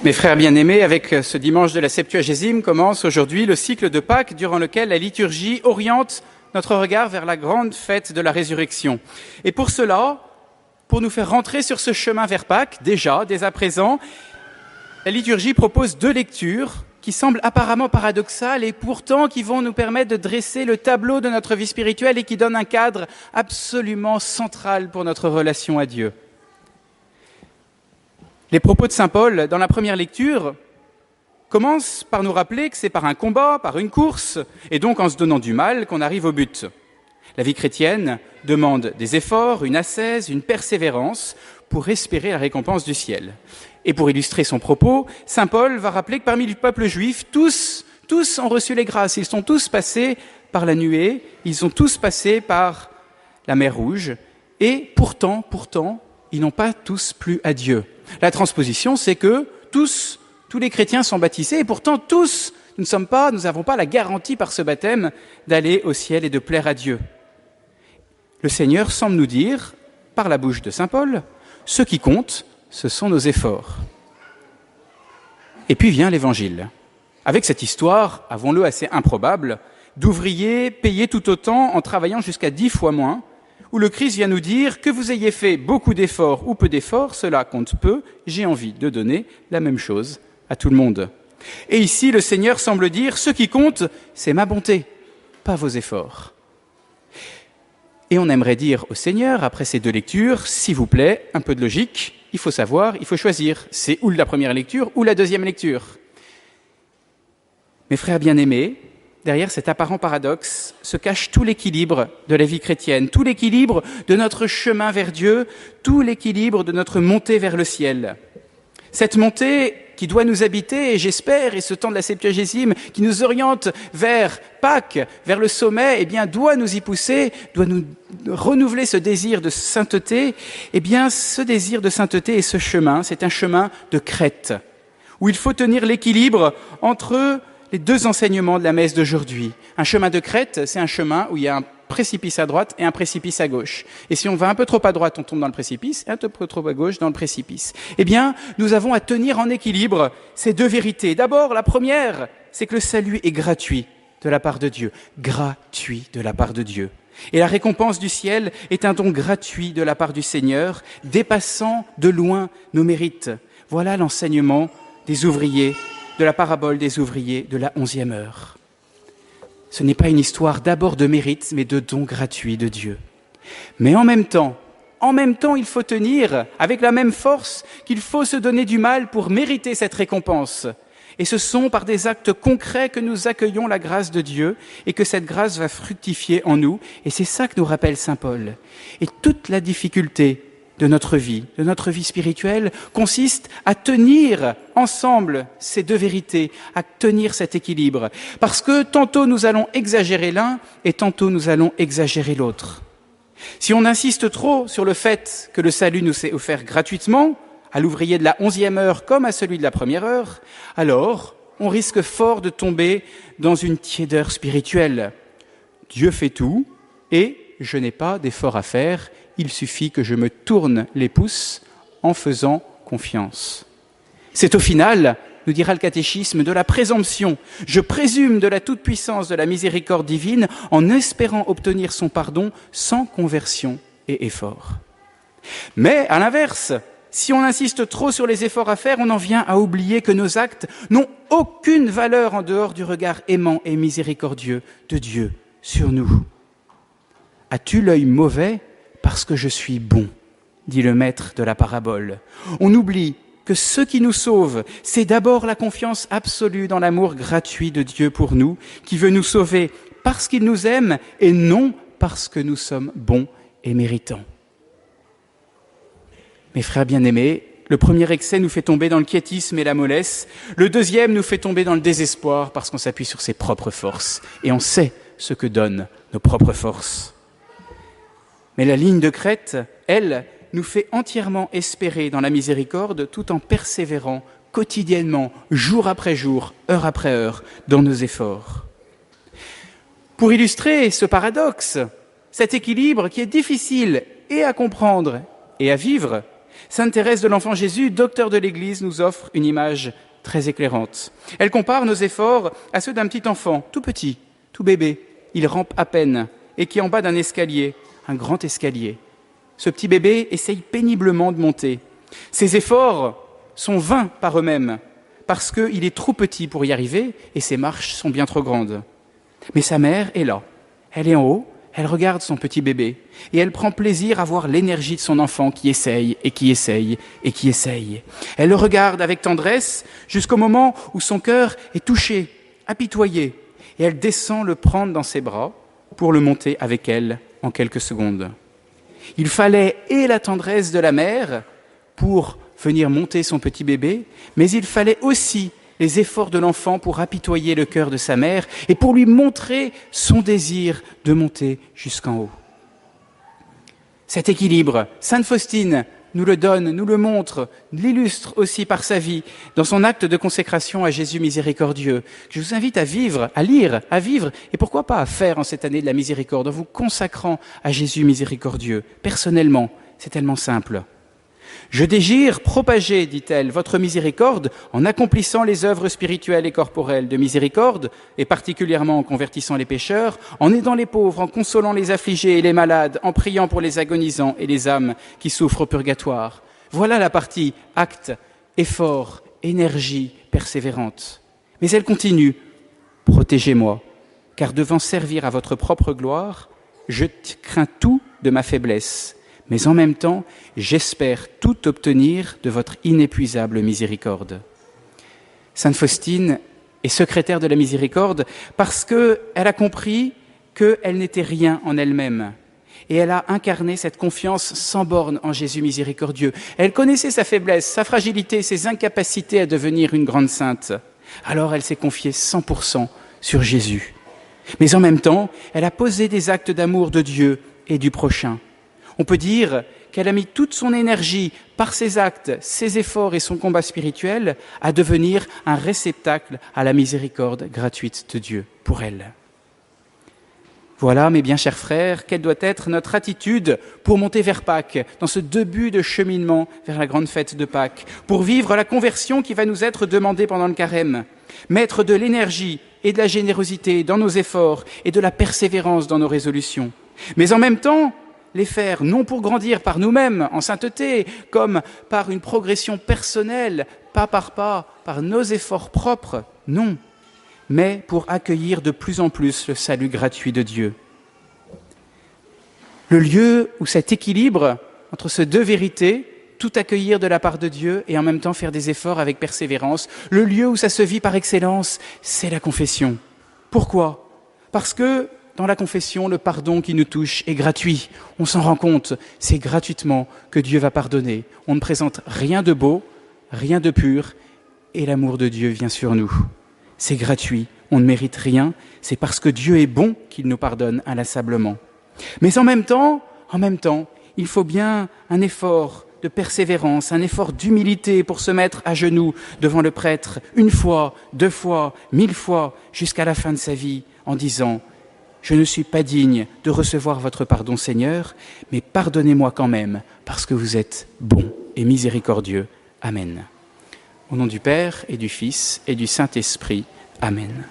Mes frères bien-aimés, avec ce dimanche de la Septuagésime commence aujourd'hui le cycle de Pâques durant lequel la liturgie oriente notre regard vers la grande fête de la résurrection. Et pour cela, pour nous faire rentrer sur ce chemin vers Pâques, dès à présent, la liturgie propose deux lectures qui semblent apparemment paradoxales et pourtant qui vont nous permettre de dresser le tableau de notre vie spirituelle et qui donnent un cadre absolument central pour notre relation à Dieu. Les propos de saint Paul, dans la première lecture, commencent par nous rappeler que c'est par un combat, par une course, et donc en se donnant du mal qu'on arrive au but. La vie chrétienne demande des efforts, une ascèse, une persévérance pour espérer la récompense du ciel. Et pour illustrer son propos, saint Paul va rappeler que parmi le peuple juif, tous ont reçu les grâces, ils sont tous passés par la nuée, ils ont tous passé par la mer Rouge, et pourtant, ils n'ont pas tous plu à Dieu. La transposition, c'est que tous les chrétiens sont baptisés et pourtant nous n'avons pas la garantie par ce baptême d'aller au ciel et de plaire à Dieu. Le Seigneur semble nous dire, par la bouche de saint Paul, ce qui compte, ce sont nos efforts. Et puis vient l'Évangile, avec cette histoire, avouons-le assez improbable, d'ouvriers payés tout autant en travaillant jusqu'à 10 fois moins, où le Christ vient nous dire que vous ayez fait beaucoup d'efforts ou peu d'efforts, cela compte peu, j'ai envie de donner la même chose à tout le monde. Et ici, le Seigneur semble dire, ce qui compte, c'est ma bonté, pas vos efforts. Et on aimerait dire au Seigneur, après ces deux lectures, s'il vous plaît, un peu de logique, il faut savoir, il faut choisir, c'est ou la première lecture ou la deuxième lecture. Mes frères bien-aimés, derrière cet apparent paradoxe se cache tout l'équilibre de la vie chrétienne, tout l'équilibre de notre chemin vers Dieu, tout l'équilibre de notre montée vers le ciel. Cette montée qui doit nous habiter, et j'espère, et ce temps de la Septuagésime qui nous oriente vers Pâques, vers le sommet, eh bien, doit nous y pousser, doit nous renouveler ce désir de sainteté. Eh bien, ce désir de sainteté et ce chemin, c'est un chemin de crête, où il faut tenir l'équilibre entre les deux enseignements de la messe d'aujourd'hui. Un chemin de crête, c'est un chemin où il y a un précipice à droite et un précipice à gauche. Et si on va un peu trop à droite, on tombe dans le précipice, et un peu trop à gauche, dans le précipice. Eh bien, nous avons à tenir en équilibre ces deux vérités. D'abord, la première, c'est que le salut est gratuit de la part de Dieu. Gratuit de la part de Dieu. Et la récompense du ciel est un don gratuit de la part du Seigneur, dépassant de loin nos mérites. Voilà l'enseignement des ouvriers, de la parabole des ouvriers de la 11e heure. Ce n'est pas une histoire d'abord de mérite, mais de don gratuit de Dieu. Mais en même temps, il faut tenir avec la même force qu'il faut se donner du mal pour mériter cette récompense. Et ce sont par des actes concrets que nous accueillons la grâce de Dieu et que cette grâce va fructifier en nous. Et c'est ça que nous rappelle saint Paul. Et toute la difficulté de notre vie spirituelle, consiste à tenir ensemble ces deux vérités, à tenir cet équilibre. Parce que tantôt nous allons exagérer l'un et tantôt nous allons exagérer l'autre. Si on insiste trop sur le fait que le salut nous est offert gratuitement, à l'ouvrier de la 11e heure comme à celui de la première heure, alors on risque fort de tomber dans une tiédeur spirituelle. Dieu fait tout et je n'ai pas d'effort à faire, il suffit que je me tourne les pouces en faisant confiance. C'est au final, nous dira le catéchisme, de la présomption. Je présume de la toute-puissance de la miséricorde divine en espérant obtenir son pardon sans conversion et effort. Mais à l'inverse, si on insiste trop sur les efforts à faire, on en vient à oublier que nos actes n'ont aucune valeur en dehors du regard aimant et miséricordieux de Dieu sur nous. As-tu l'œil mauvais parce que je suis bon, dit le maître de la parabole. On oublie que ce qui nous sauve, c'est d'abord la confiance absolue dans l'amour gratuit de Dieu pour nous, qui veut nous sauver parce qu'il nous aime et non parce que nous sommes bons et méritants. Mes frères bien-aimés, le premier excès nous fait tomber dans le quiétisme et la mollesse. Le deuxième nous fait tomber dans le désespoir parce qu'on s'appuie sur ses propres forces. Et on sait ce que donnent nos propres forces. Mais la ligne de crête, elle, nous fait entièrement espérer dans la miséricorde tout en persévérant quotidiennement, jour après jour, heure après heure, dans nos efforts. Pour illustrer ce paradoxe, cet équilibre qui est difficile et à comprendre et à vivre, Sainte Thérèse de l'Enfant Jésus, docteur de l'Église, nous offre une image très éclairante. Elle compare nos efforts à ceux d'un petit enfant, tout petit, tout bébé. Il rampe à peine et qui est en bas d'un escalier, un grand escalier. Ce petit bébé essaye péniblement de monter. Ses efforts sont vains par eux-mêmes parce qu'il est trop petit pour y arriver et ses marches sont bien trop grandes. Mais sa mère est là. Elle est en haut, elle regarde son petit bébé et elle prend plaisir à voir l'énergie de son enfant qui essaye et qui essaye et qui essaye. Elle le regarde avec tendresse jusqu'au moment où son cœur est touché, apitoyé, et elle descend le prendre dans ses bras pour le monter avec elle en quelques secondes. Il fallait et la tendresse de la mère pour venir monter son petit bébé, mais il fallait aussi les efforts de l'enfant pour apitoyer le cœur de sa mère et pour lui montrer son désir de monter jusqu'en haut. Cet équilibre, Sainte Faustine nous le donne, nous le montre, l'illustre aussi par sa vie, dans son acte de consécration à Jésus miséricordieux. Je vous invite à vivre, à lire, à vivre, et pourquoi pas à faire en cette année de la miséricorde, en vous consacrant à Jésus miséricordieux. Personnellement, c'est tellement simple. Je désire propager, dit-elle, votre miséricorde en accomplissant les œuvres spirituelles et corporelles de miséricorde, et particulièrement en convertissant les pécheurs, en aidant les pauvres, en consolant les affligés et les malades, en priant pour les agonisants et les âmes qui souffrent au purgatoire. Voilà la partie acte, effort, énergie persévérante. Mais elle continue. Protégez-moi, car devant servir à votre propre gloire, je crains tout de ma faiblesse. Mais en même temps, j'espère tout obtenir de votre inépuisable miséricorde. Sainte Faustine est secrétaire de la miséricorde parce qu'elle a compris qu'elle n'était rien en elle-même. Et elle a incarné cette confiance sans borne en Jésus miséricordieux. Elle connaissait sa faiblesse, sa fragilité, ses incapacités à devenir une grande sainte. Alors elle s'est confiée 100% sur Jésus. Mais en même temps, elle a posé des actes d'amour de Dieu et du prochain. On peut dire qu'elle a mis toute son énergie par ses actes, ses efforts et son combat spirituel à devenir un réceptacle à la miséricorde gratuite de Dieu pour elle. Voilà, mes bien chers frères, quelle doit être notre attitude pour monter vers Pâques, dans ce début de cheminement vers la grande fête de Pâques, pour vivre la conversion qui va nous être demandée pendant le carême, mettre de l'énergie et de la générosité dans nos efforts et de la persévérance dans nos résolutions. Mais en même temps, les faire non pour grandir par nous-mêmes en sainteté, comme par une progression personnelle, pas par nos efforts propres, non, mais pour accueillir de plus en plus le salut gratuit de Dieu. Le lieu où cet équilibre entre ces deux vérités, tout accueillir de la part de Dieu et en même temps faire des efforts avec persévérance, le lieu où ça se vit par excellence, c'est la confession. Pourquoi ? Parce que dans la confession, le pardon qui nous touche est gratuit. On s'en rend compte, c'est gratuitement que Dieu va pardonner. On ne présente rien de beau, rien de pur, et l'amour de Dieu vient sur nous. C'est gratuit, on ne mérite rien, c'est parce que Dieu est bon qu'il nous pardonne inlassablement. Mais en même temps, il faut bien un effort de persévérance, un effort d'humilité pour se mettre à genoux devant le prêtre, 1 fois, 2 fois, 1000 fois, jusqu'à la fin de sa vie, en disant « Je ne suis pas digne de recevoir votre pardon, Seigneur, mais pardonnez-moi quand même, parce que vous êtes bon et miséricordieux. Amen. » Au nom du Père et du Fils et du Saint-Esprit. Amen.